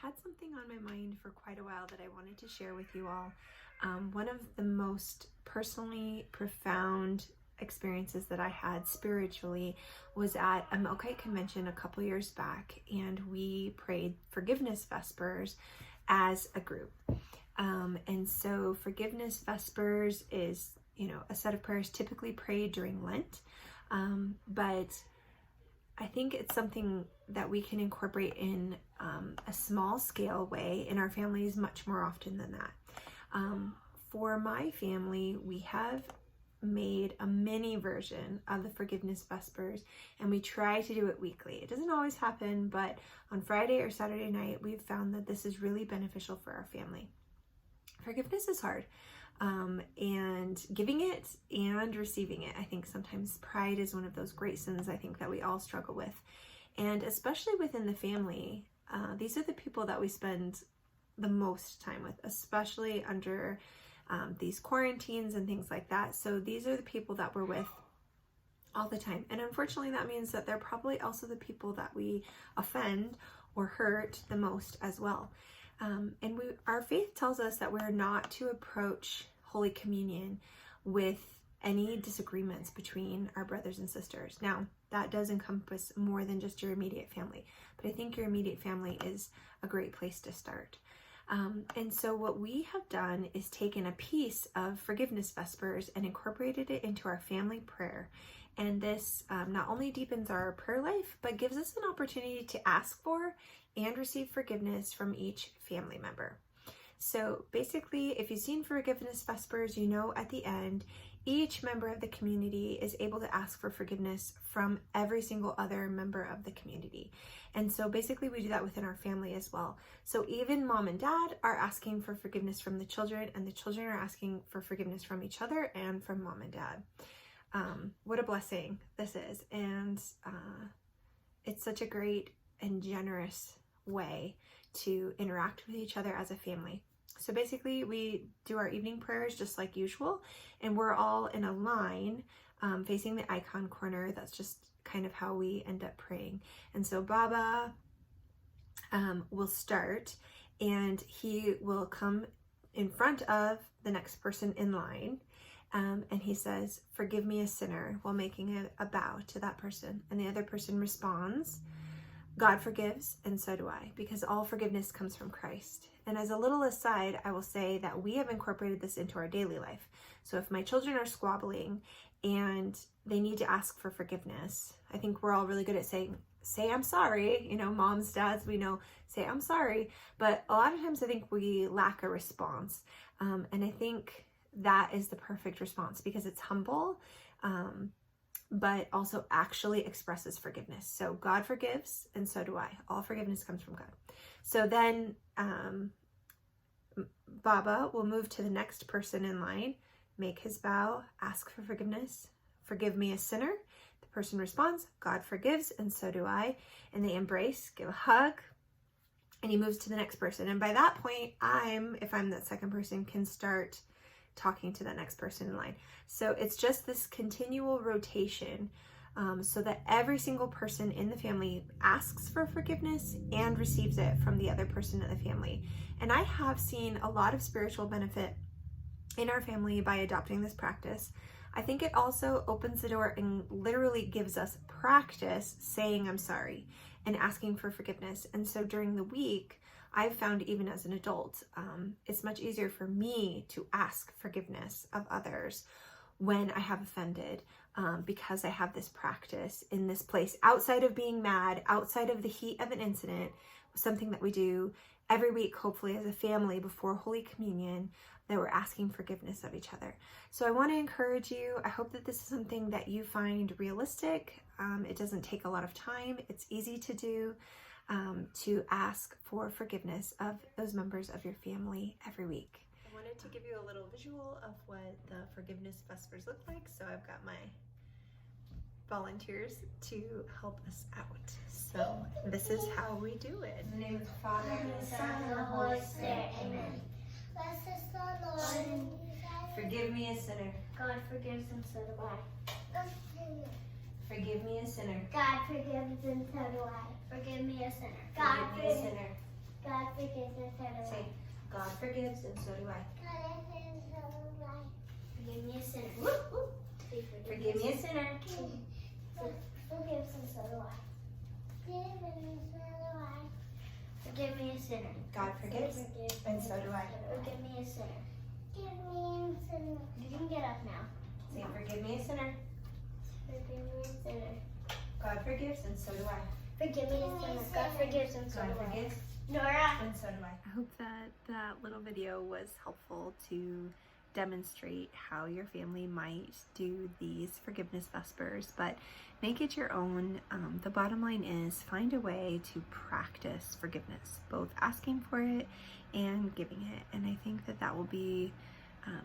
had something on my mind for quite a while that I wanted to share with you all. One of the most personally profound experiences that I had spiritually was at a Melkite convention a couple years back, and we prayed Forgiveness Vespers as a group. And so Forgiveness Vespers is, a set of prayers typically prayed during Lent, but I think it's something that we can incorporate in a small scale way in our families much more often than that. For my family, we have made a mini version of the Forgiveness Vespers, and we try to do it weekly. It doesn't always happen, but on Friday or Saturday night, we've found that this is really beneficial for our family. Forgiveness is hard, and giving it and receiving it. I think sometimes pride is one of those great sins I think that we all struggle with. And especially within the family, these are the people that we spend the most time with, especially under these quarantines and things like that. So these are the people that we're with all the time. And unfortunately, that means that they're probably also the people that we offend or hurt the most as well. And our faith tells us that we're not to approach Holy Communion with any disagreements between our brothers and sisters. Now, that does encompass more than just your immediate family, but I think your immediate family is a great place to start. And so what we have done is taken a piece of Forgiveness Vespers and incorporated it into our family prayer. And this not only deepens our prayer life, but gives us an opportunity to ask for and receive forgiveness from each family member. So basically, if you've seen Forgiveness Vespers, at the end, each member of the community is able to ask for forgiveness from every single other member of the community. And so basically we do that within our family as well. So even mom and dad are asking for forgiveness from the children, and the children are asking for forgiveness from each other and from mom and dad. What a blessing this is. And it's such a great and generous way to interact with each other as a family. So basically we do our evening prayers just like usual, and we're all in a line facing the icon corner. That's just kind of how we end up praying. And so Baba will start, and he will come in front of the next person in line, and he says, "Forgive me, a sinner," while making a bow to that person. And the other person responds, "God forgives, and so do I," because all forgiveness comes from Christ. And as a little aside, I will say that we have incorporated this into our daily life. So if my children are squabbling and they need to ask for forgiveness, I think we're all really good at saying, "Say I'm sorry." Moms, dads, we know, say I'm sorry. But a lot of times I think we lack a response. And I think that is the perfect response, because it's humble, but also actually expresses forgiveness. So God forgives, and so do I. All forgiveness comes from God. So then Baba will move to the next person in line, make his bow, ask for forgiveness. "Forgive me, a sinner." The person responds, "God forgives, and so do I." And they embrace, give a hug, and he moves to the next person. And by that point, if I'm that second person, can start talking to that next person in line. So it's just this continual rotation, so that every single person in the family asks for forgiveness and receives it from the other person in the family. And I have seen a lot of spiritual benefit in our family by adopting this practice. I think it also opens the door and literally gives us practice saying I'm sorry and asking for forgiveness. And so during the week, I've found, even as an adult, it's much easier for me to ask forgiveness of others when I have offended, because I have this practice in this place outside of being mad, outside of the heat of an incident, something that we do every week, hopefully as a family before Holy Communion, that we're asking forgiveness of each other. So I want to encourage you. I hope that this is something that you find realistic. It doesn't take a lot of time. It's easy to do, to ask for forgiveness of those members of your family every week. I wanted to give you a little visual of what the Forgiveness Vespers look like. So I've got my volunteers to help us out. So this is how we do it. In the name of the Father, and the Son, and the Holy Spirit. Amen. Bless us, the Lord. Forgive me, a sinner. God forgives, and so do I. Forgive me, a sinner. God forgives, and so do I. Forgive me, a sinner. God Forgive me, a forgives. sinner. God God forgives, and so do I. Forgive me a sinner. Forgive me a sinner. Forgives and so do I. Forgive me a sinner. God forgives, and so do I. Forgive me a sinner. Give me a sinner. You can get up now. Say, forgive me a sinner. Forgive me a sinner. God forgives, and so do I. Forgive me a sinner. God forgives and so God do I. forgives, Nora. and so do I. I hope that little video was helpful to demonstrate how your family might do these Forgiveness Vespers, but make it your own. The bottom line is find a way to practice forgiveness, both asking for it and giving it. And I think that will be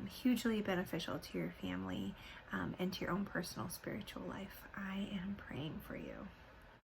hugely beneficial to your family and to your own personal spiritual life. I am praying for you.